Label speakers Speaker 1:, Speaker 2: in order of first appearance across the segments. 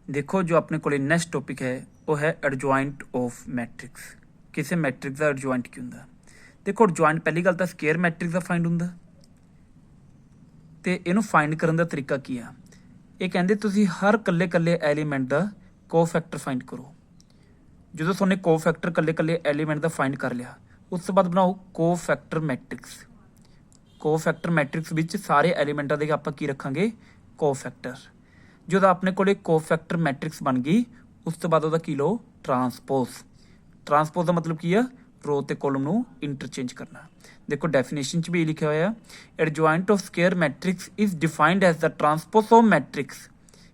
Speaker 1: देखो जो अपने को नैक्सट टॉपिक है वो है एडजॉइंट ऑफ मैट्रिक्स। किसी मैट्रिक्स का एडजॉइंट की होंगे। देखो एडजॉइंट पहली गल तो स्केयर मैट्रिक्स का फाइंड होंगे तो इनू फाइंड करने का तरीका की है। ये कहते तुसी हर कल्ले कल्ले एलीमेंट का कोफैक्टर फाइंड करो। जो तुमने कोफैक्टर कल्ले कल्ले एलीमेंट का फाइंड कर लिया उस तो बाद बनाओ कोफैक्टर मैट्रिक्स। कोफैक्टर मैट्रिक्स विच सारे एलीमेंटा के आप की रखांगे कोफैक्टर। जो अपने को कोफैक्टर मैट्रिक्स बन गई उस तो बाद की लो ट्रांसपोज। ट्रांसपोज का मतलब की है रो ते कॉलम नू इंटरचेंज करना। देखो डेफिनेशन च भी लिखा हुआ है adjoint of square matrix is defined as the transpose of matrix.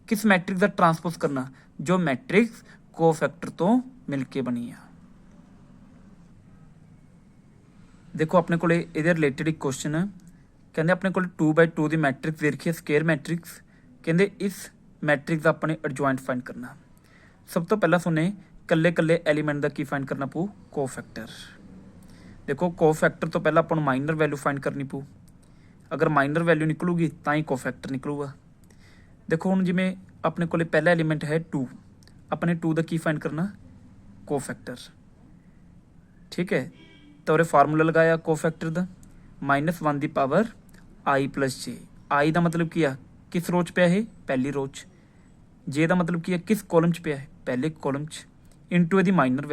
Speaker 1: किस मैट्रिक्स का ट्रांसपोज करना जो मैट्रिक्स कोफैक्टर तो मिलके बनी है। देखो अपने को रिलेटेड एक क्वेश्चन है कहते अपने को 2x2 की मैट्रिक्स दे रखी है स्केयर मैट्रिक्स। कहते इस मैट्रिक्स का अपने एडजॉइंट फाइंड करना। सब तो पहला सुने कल्ले कल्ले एलीमेंट का की फाइंड करना पू कोफैक्टर। देखो कोफैक्टर तो पहला अपन माइनर वैल्यू फाइंड करनी पू। अगर माइनर वैल्यू निकलूगी तो ही कोफैक्टर निकलूगा। देखो हूँ जिमें अपने को पहला एलीमेंट है 2 अपने 2 का की फाइंड करना कोफैक्टर। ठीक है तो और फार्मूला लगाया कोफैक्टर का -1 की पावर i+j। आई का मतलब की है किस रो च पिया है पहली रो च। जे का मतलब की है किस कॉलम च पिया है पहले कॉलम च। इंटू यदि माइनर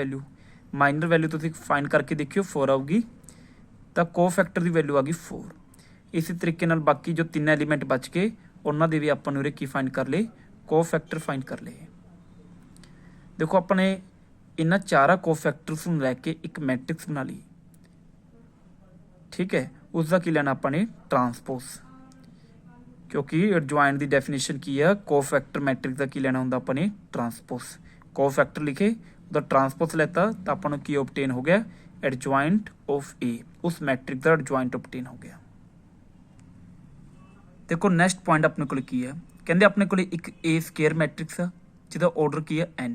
Speaker 1: वैल्यू तुम फाइंड करके देखियो 4 आऊगी तो कोफैक्टर की वैल्यू आ गई 4। इसी तरीके नाल बाकी जो 3 एलीमेंट बच के उन्होंने भी अपन उरे की फाइंड कर ले कोफैक्टर फाइंड कर ले। देखो अपने इन्होंने 4 कोफैक्टर्स लैके एक मैट्रिक्स बना ली। ठीक है उसका की लेना अपने ट्रांसपोज क्योंकि एडजॉइंट की डेफिनेशन की है कोफैक्टर मैट्रिक्स का की लेना होंगे अपने ट्रांसपोज। कोफैक्टर लिखे तो ट्रांसपोज लेता तो अपन की ऑब्टेन हो गया एडजॉइंट ऑफ ए। उस मैट्रिक्स का एडजॉइंट ऑब्टेन हो गया। देखो नैक्सट पॉइंट अपने को की है कहते अपने को एक ए स्केयर मैट्रिक्स है जिसका ऑर्डर की है n।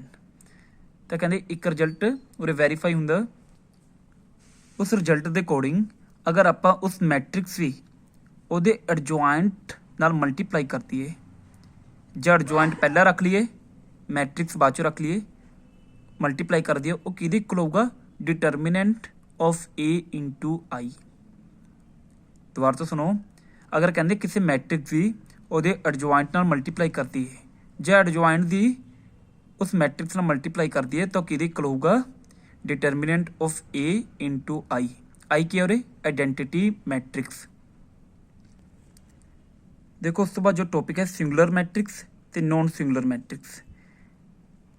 Speaker 1: तो कहते एक रिजल्ट उरे वैरीफाई होंगे उस रिजल्ट के अकॉर्डिंग अगर आप उस मैट्रिक्स भी ਉਹਦੇ एडजॉइंट नाल मल्टीप्लाई कर दिए ਜਾਂ एडजॉइंट पहला रख लिए मैट्रिक्स बाद चो रख लिए मल्टीप्लाई कर दिए वो किहदे इक्वल होगा डिटरमिनेंट ऑफ ए इंटू आई। दोबारा तो सुनो अगर कहते किसी मैट्रिक्स भी ਉਹਦੇ एडजॉइंट नाल मल्टीप्लाई कर दिए ਜਾਂ एडजॉइंट दी उस मैट्रिक्स नाल मल्टीप्लाई कर दिए तो किहदे इक्वल होगा डिटरमिनेंट ऑफ ए इंटू आई। आई की है आइडेंटिटी मैट्रिक्स। देखो उस तो बाद जो टॉपिक है सिंगुलर मैट्रिक्स ते नॉन सिंगुलर मैट्रिक्स।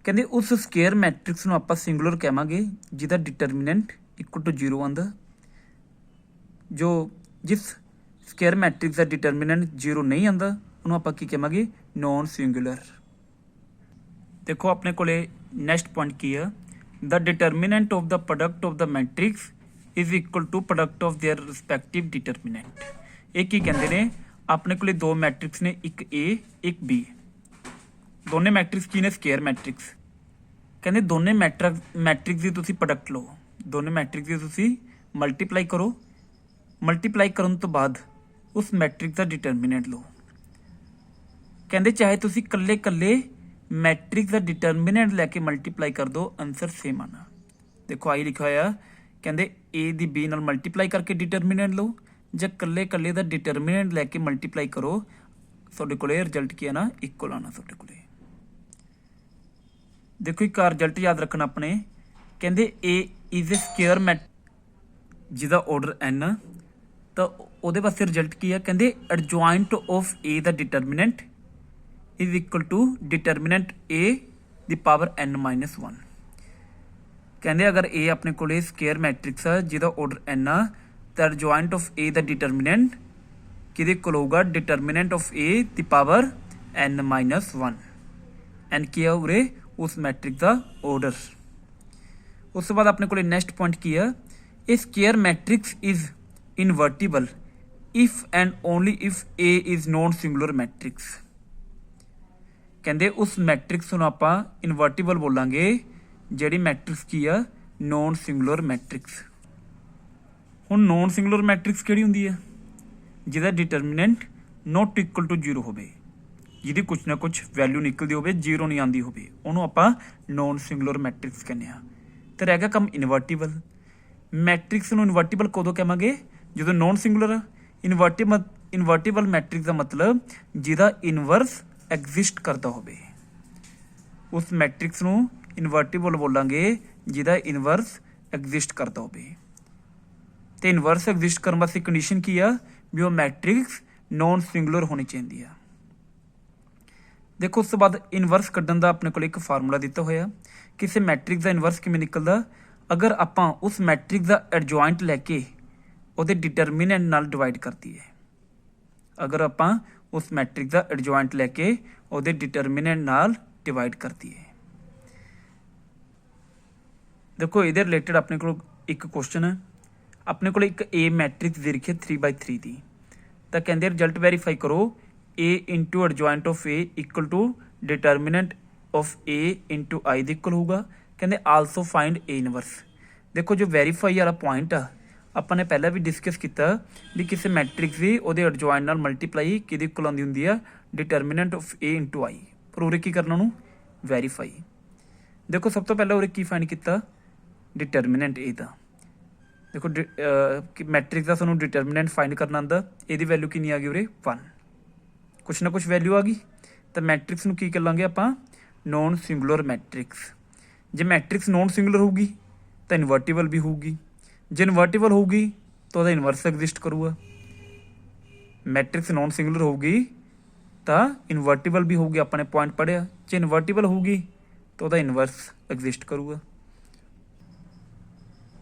Speaker 1: कहते उस स्केयर मैट्रिक्स नूं आपां सिंगुलर कहांगे जिहदा डिटरमिनेंट इक्वल टू 0 आंदा। जो जिस स्केयर मैट्रिक्स का डिटरमिनेंट 0 नहीं आंदा उन्होंने आपां की कहांगे नॉन सिंगुलर। देखो अपने को नैक्सट पॉइंट की है the determinant of the product of the matrix is equal to product of their respective determinant. एक की कहते हैं अपने को 2 मैट्रिक्स ने एक ए एक बी। दोने मैट्रिक्स की ने स्केयर मैट्रिक्स। कहते दोने मैट्रिक्स की तुसी प्रोडक्ट लो दोने मैट्रिक्स की तुसी मल्टीप्लाई करो। मल्टीप्लाई करने तो बाद उस मैट्रिक्स का डिटरमिनेंट लो। कहते चाहे तुसी कल्ले कल्ले मैट्रिक्स का डिटरमिनेंट लैके मल्टीप्लाई कर दो आंसर सेम आना। देखो आई लिखा हुआ कहते ए दी बी नाल मल्टीप्लाई करके डिटरमिनेंट लो ਜਾਂ कल्ले कल्ले का डिटरमिनेंट लैके मल्टीप्लाई करो ਤੁਹਾਡੇ ਕੋਲੇ रिजल्ट की है ना इक्वल आना ਤੁਹਾਡੇ ਕੋਲੇ। देखो एक रिजल्ट याद रखना अपने कहते ए इज ए स्केयर मैट जिसका ऑर्डर n तो वो वास्ते रिजल्ट की है कहते एडजॉइंट ऑफ ए का determinant is equal to determinant A the power n-1। कहते अगर ए अपने को स्केयर मैट्रिक्स है जिसका ऑर्डर n आ तो एडजॉइंट ऑफ ए का डिटरमिनेंट कि इक्वल होगा determinant of A the power n-1। N की है उरे उस मैट्रिक्स का ऑर्डर। उस बाद अपने को नैक्सट पॉइंट की है a square matrix is invertible if and only if A is non singular matrix. कहते उस मैट्रिक्स नूं आपां इनवर्टिबल बोलांगे जिहड़ी मैट्रिक्स की है नॉन सिंगुलर मैट्रिक्स। हुण नॉन सिंगुलर मैट्रिक्स किहड़ी हुंदी है जिहदा डिटरमिनेंट नॉट इक्वल टू 0 होवे। ਜਿਹਦੀ ਕੁਛ ਨਾ ਕੁਛ ਵੈਲਿਊ ਨਿਕਲਦੀ ਹੋਵੇ, ਜ਼ੀਰੋ ਨਹੀਂ ਆਉਂਦੀ ਹੋਵੇ, ਉਹਨੂੰ ਆਪਾਂ ਨੋਨ ਸਿੰਗੂਲਰ ਮੈਟ੍ਰਿਕਸ ਕਹਿੰਦੇ ਆ। ਤੇ ਰਹਿ ਗਿਆ ਕੰਮ ਇਨਵਰਟੀਬਲ। ਮੈਟ੍ਰਿਕਸ ਨੂੰ ਇਨਵਰਟੀਬਲ ਕਦੋਂ ਕਹਾਂਗੇ? ਜਦੋਂ ਨੋਨ ਸਿੰਗੂਲਰ। ਇਨਵਰਟੀਬਲ ਮੈਟ੍ਰਿਕਸ ਦਾ ਮਤਲਬ ਜਿਹਦਾ ਇਨਵਰਸ ਐਗਜ਼ਿਸਟ ਕਰਦਾ ਹੋਵੇ, ਉਸ ਮੈਟ੍ਰਿਕਸ ਨੂੰ ਇਨਵਰਟੀਬਲ ਬੋਲਾਂਗੇ ਜਿਹਦਾ ਇਨਵਰਸ ਐਗਜ਼ਿਸਟ ਕਰਦਾ ਹੋਵੇ। ਤੇ ਇਨਵਰਸ ਐਗਜ਼ਿਸਟ ਕਰਨ ਵਾਸਤੇ ਕੰਡੀਸ਼ਨ ਕੀ ਆ? ਵੀ ਉਹ ਮੈਟ੍ਰਿਕਸ ਨੋਨ ਸਿੰਗੂਲਰ ਹੋਣੀ ਚਾਹੀਦੀ ਆ। ਦੇਖੋ ਉਸ ਤੋਂ ਬਾਅਦ ਇਨਵਰਸ ਕੱਢਣ ਦਾ ਆਪਣੇ ਕੋਲ ਇੱਕ ਫਾਰਮੂਲਾ ਦਿੱਤਾ ਹੋਇਆ। ਕਿਸੇ ਮੈਟ੍ਰਿਕਸ ਦਾ ਇਨਵਰਸ ਕਿਵੇਂ ਨਿਕਲਦਾ? ਅਗਰ ਆਪਾਂ ਉਸ ਮੈਟ੍ਰਿਕਸ ਦਾ ਐਡਜੁਆਇੰਟ ਲੈ ਕੇ ਉਹਦੇ ਡਿਟਰਮੀਨੈਂਟ ਨਾਲ ਡਿਵਾਈਡ ਕਰ ਦਈਏ, ਅਗਰ ਆਪਾਂ ਉਸ ਮੈਟ੍ਰਿਕਸ ਦਾ ਐਡਜੁਆਇੰਟ ਲੈ ਕੇ ਉਹਦੇ ਡਿਟਰਮੀਨੈਂਟ ਨਾਲ ਡਿਵਾਈਡ ਕਰ ਦਈਏ। ਦੇਖੋ ਇਹਦੇ ਰਿਲੇਟਡ ਆਪਣੇ ਕੋਲ ਇੱਕ ਕੁਐਸਚਨ ਹੈ। ਆਪਣੇ ਕੋਲ ਇੱਕ A ਮੈਟ੍ਰਿਕਸ ਦੇ ਰੱਖੀ 3/3 ਦੀ, ਤਾਂ ਕਹਿੰਦੇ ਰਿਜ਼ਲਟ ਵੈਰੀਫਾਈ ਕਰੋ A into adjoint of A equal to determinant of A into I ਦੇ ਇਕੁਅਲ ਹੋਊਗਾ। ਕਹਿੰਦੇ ਆਲਸੋ ਫਾਈਂਡ A ਇਨਵਰਸ। ਦੇਖੋ ਜੋ ਵੈਰੀਫਾਈ ਵਾਲਾ ਪੁਆਇੰਟ ਆ, ਆਪਾਂ ਨੇ ਪਹਿਲਾਂ ਵੀ ਡਿਸਕਸ ਕੀਤਾ ਵੀ ਕਿਸੇ ਮੈਟ੍ਰਿਕਸ ਦੀ ਉਹਦੇ ਐਡਜੁਆਇੰਟ ਨਾਲ ਮਲਟੀਪਲਾਈ ਕਿਹਦੇ ਇਕੁਅਲ ਆਉਂਦੀ ਹੁੰਦੀ ਆ? ਡਿਟਰਮੀਨੈਂਟ ਆਫ A ਇੰਟੂ I। ਪਰ ਉਰੇ ਕੀ ਕਰਨਾ? ਉਹਨੂੰ ਵੈਰੀਫਾਈ। ਦੇਖੋ ਸਭ ਤੋਂ ਪਹਿਲਾਂ ਉਰੇ ਕੀ ਫਾਈਂਡ ਕੀਤਾ? ਡਿਟਰਮੀਨੈਂਟ A ਦਾ। ਦੇਖੋ ਮੈਟ੍ਰਿਕਸ ਦਾ ਸਾਨੂੰ ਡਿਟਰਮੀਨੈਂਟ ਫਾਈਂਡ ਕਰਨਾ ਆਉਂਦਾ। ਇਹਦੀ ਵੈਲਿਊ ਕਿੰਨੀ ਆ ਗਈ ਉਰੇ? 1। ਕੁਛ ਨਾ ਕੁਛ ਵੈਲਿਊ ਆ ਗਈ, ਤਾਂ ਮੈਟ੍ਰਿਕਸ ਨੂੰ ਕੀ ਕਰ ਲਾਂਗੇ ਆਪਾਂ? Non singular matrix. ਜੇ ਮੈਟ੍ਰਿਕਸ ਨੋਨ ਸਿੰਗੂਲਰ ਹੋਊਗੀ ਤਾਂ ਇਨਵਰਟੀਬਲ ਵੀ ਹੋਊਗੀ। ਜੇ ਇਨਵਰਟੀਬਲ ਹੋਊਗੀ ਤਾਂ ਉਹਦਾ ਇਨਵਰਸ ਐਗਜ਼ਿਸਟ ਕਰੂਗਾ। ਮੈਟ੍ਰਿਕਸ ਨੋਨ ਸਿੰਗੂਲਰ ਹੋਊਗੀ ਤਾਂ ਇਨਵਰਟੀਬਲ ਵੀ ਹੋਊਗੀ, ਆਪਾਂ ਨੇ ਪੁਆਇੰਟ ਪੜ੍ਹਿਆ। ਜੇ ਇਨਵਰਟੀਬਲ ਹੋਊਗੀ ਤਾਂ ਉਹਦਾ ਇਨਵਰਸ ਐਗਜ਼ਿਸਟ ਕਰੂਗਾ।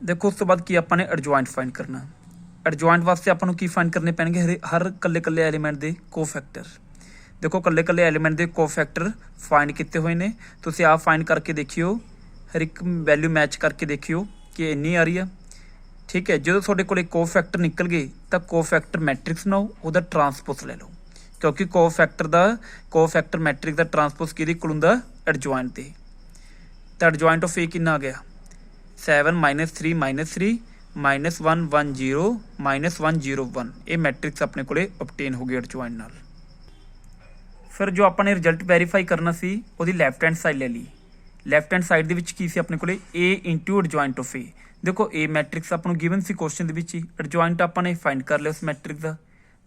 Speaker 1: ਦੇਖੋ ਉਸ ਤੋਂ ਬਾਅਦ ਕੀ ਆਪਾਂ ਨੇ ਐਡਜੁਆਇੰਟ ਫਾਈਂਡ ਕਰਨਾ। ਐਡਜੁਆਇੰਟ ਵਾਸਤੇ ਆਪਾਂ ਨੂੰ ਕੀ ਫਾਈਂਡ ਕਰਨੇ ਪੈਣਗੇ? ਹਰ ਇਕੱਲੇ ਐਲੀਮੈਂਟ ਦੇ ਕੋਫੈਕਟਰ। ਦੇਖੋ ਇਕੱਲੇ ਐਲੀਮੈਂਟ ਦੇ ਕੋਫੈਕਟਰ ਫਾਈਂਡ ਕੀਤੇ ਹੋਏ ਨੇ। ਤੁਸੀਂ ਆਪ ਫਾਈਂਡ ਕਰਕੇ ਦੇਖਿਓ, ਹਰ ਇੱਕ ਵੈਲਿਊ ਮੈਚ ਕਰਕੇ ਦੇਖਿਓ ਕਿ ਇੰਨੀ ਆ ਰਹੀ ਆ। ਠੀਕ ਹੈ, ਜਦੋਂ ਤੁਹਾਡੇ ਕੋਲ ਕੋਫੈਕਟਰ ਨਿਕਲ ਗਏ ਤਾਂ ਕੋਫੈਕਟਰ ਮੈਟ੍ਰਿਕਸ ਬਣਾਓ, ਉਹਦਾ ਟਰਾਂਸਪੋਜ਼ ਲੈ ਲਓ, ਕਿਉਂਕਿ ਕੋਫੈਕਟਰ ਮੈਟ੍ਰਿਕਸ ਦਾ ਟਰਾਂਸਪੋਜ਼ ਕਿਹਦੇ ਕੋਲ ਹੁੰਦਾ? ਐਡਜੁਆਇੰਟ ਦੇ। ਤਾਂ ਐਡਜੁਆਇੰਟ ਆਫ A ਕਿੰਨਾ ਆ ਗਿਆ? 7 -3 -3 -1 1 0 -1 0 1। ਇਹ ਮੈਟ੍ਰਿਕਸ ਆਪਣੇ ਕੋਲੇ ਓਬਟੇਨ ਹੋ ਗਈ ਐਡਜੁਆਇੰਟ ਨਾਲ। ਫਿਰ ਜੋ ਆਪਾਂ ਨੇ ਰਿਜ਼ਲਟ ਵੈਰੀਫਾਈ ਕਰਨਾ ਸੀ ਉਹਦੀ ਲੈਫਟ ਹੈਂਡ ਸਾਈਡ ਲੈ ਲਈ। ਲੈਫਟ ਹੈਂਡ ਸਾਈਡ ਦੇ ਵਿੱਚ ਕੀ ਸੀ ਆਪਣੇ ਕੋਲੇ? A into adjoint of A। ਦੇਖੋ A ਮੈਟ੍ਰਿਕਸ ਆਪਾਂ ਨੂੰ ਗਿਵਨ ਸੀ ਕੁਐਸਚਨ ਦੇ ਵਿੱਚ ਹੀ, ਐਡਜੁਆਇੰਟ ਆਪਾਂ ਨੇ ਫਾਈਂਡ ਕਰ ਲਿਆ ਉਸ ਮੈਟ੍ਰਿਕਸ ਦਾ,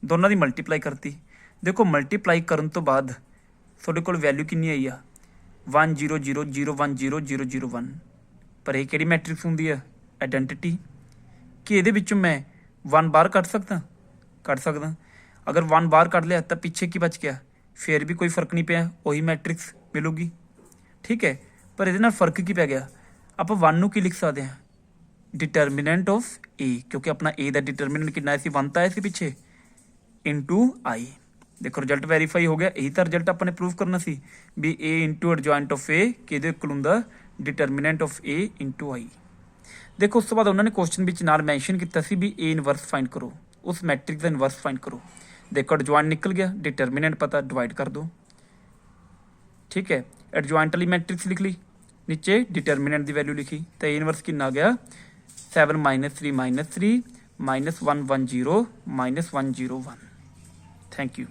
Speaker 1: ਦੋਨਾਂ ਦੀ ਮਲਟੀਪਲਾਈ ਕਰਤੀ। ਦੇਖੋ ਮਲਟੀਪਲਾਈ ਕਰਨ ਤੋਂ ਬਾਅਦ ਤੁਹਾਡੇ ਕੋਲ ਵੈਲਿਊ ਕਿੰਨੀ ਆਈ ਆ? 1 0 0 0 1 0 0 0 1। ਪਰ ਇਹ ਕਿਹੜੀ ਮੈਟ੍ਰਿਕਸ ਹੁੰਦੀ ਆ? ਆਈਡੈਂਟਿਟੀ। ਕਿ ਇਹਦੇ ਵਿੱਚੋਂ ਮੈਂ 1 ਬਾਹਰ ਕੱਢ ਸਕਦਾ? ਕੱਢ ਸਕਦਾ। ਅਗਰ 1 ਬਾਹਰ ਕੱਢ ਲਿਆ ਤਾਂ ਪਿੱਛੇ ਕੀ ਬਚ ਗਿਆ? ਫਿਰ ਵੀ ਕੋਈ ਫਰਕ ਨਹੀਂ ਪਿਆ, ਉਹੀ ਮੈਟ੍ਰਿਕਸ ਮਿਲੂਗੀ। ਠੀਕ ਹੈ, ਪਰ ਇਹਦੇ ਨਾਲ ਫਰਕ ਕੀ ਪੈ ਗਿਆ? ਆਪਾਂ 1 ਨੂੰ ਕੀ ਲਿਖ ਸਕਦੇ ਹਾਂ? ਡਿਟਰਮੀਨੈਂਟ ਆਫ A, ਕਿਉਂਕਿ ਆਪਣਾ A ਦਾ ਡਿਟਰਮੀਨੈਂਟ ਕਿੰਨਾ ਆਇਆ ਸੀ? 1 ਤਾਂ ਆਇਆ ਸੀ ਪਿੱਛੇ, ਇੰਟੂ I। ਦੇਖੋ ਰਿਜ਼ਲਟ ਵੈਰੀਫਾਈ ਹੋ ਗਿਆ। ਇਹੀ ਤਾਂ ਰਿਜ਼ਲਟ ਆਪਾਂ ਨੇ ਪ੍ਰੂਵ ਕਰਨਾ ਸੀ ਵੀ A into adjoint of A ਕਿਹਦੇ ਇਕੁਅਲ ਹੁੰਦਾ? ਡਿਟਰਮੀਨੈਂਟ ਆਫ A ਇੰਟੂ I। ਦੇਖੋ ਉਸ ਤੋਂ ਬਾਅਦ ਉਹਨਾਂ ਨੇ ਕੁਐਸਚਨ ਵਿੱਚ ਨਾਲ ਮੈਂਸ਼ਨ ਕੀਤਾ ਸੀ ਵੀ A ਇਨਵਰਸ ਫਾਈਂਡ ਕਰੋ, ਉਸ ਮੈਟ੍ਰਿਕਸ ਦਾ ਇਨਵਰਸ ਫਾਈਂਡ ਕਰੋ। ਦੇਖੋ ਐਡਜੁਆਇੰਟ ਨਿਕਲ ਗਿਆ, ਡਿਟਰਮੀਨੈਂਟ ਪਤਾ, ਡਿਵਾਈਡ ਕਰ ਦਿਓ। ਠੀਕ ਹੈ, ਐਡਜੁਆਇੰਟ ਵਾਲੀ ਮੈਟ੍ਰਿਕਸ ਲਿਖ ਲਈ, नीचे डिटर्मिनेंट की वैल्यू लिखी तो ए इनवर्स कितना आ गया 7 -3 -3 -1 1 0 -1 0 1। Thank you.